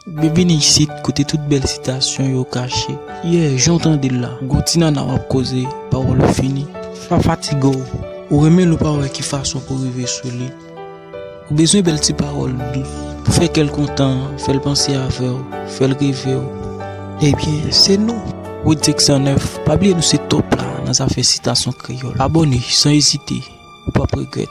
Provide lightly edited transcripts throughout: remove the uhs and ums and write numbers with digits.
Bienvenue ici, côté toute belle citation yo caché. Yeah, j'entendais là. Gotina n'a pas causé, parole finie. Pas fatigué. Ou remen le parole qui façon pour arriver sur lui. Ou besoin de belles petites paroles douces. Pour faire quel content, faire le penser à faire, faire le rêver. Eh bien, c'est nous. Oui, texte 9. Pas oublier nous c'est top là, dans sa fait citation kreyòl. Abonnez sans hésiter. Ou pas regretter.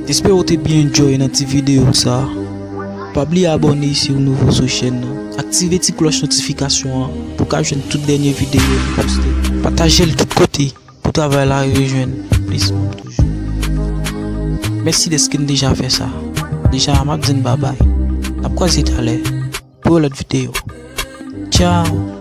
J'espère que tu as bien enjoyé notre vidéo ça. Pas oublier abonner sur nouveau sur chaîne. Activez la cloche notification pour que je toute dernière vidéo postée. Partagez le tout côté pour travailler la rejoindre. Toujours. Merci de ce qui déjà fait ça. Déjà baze'n bye bye. On va croiser tout à l'heure pour l'autre vidéo. Ciao.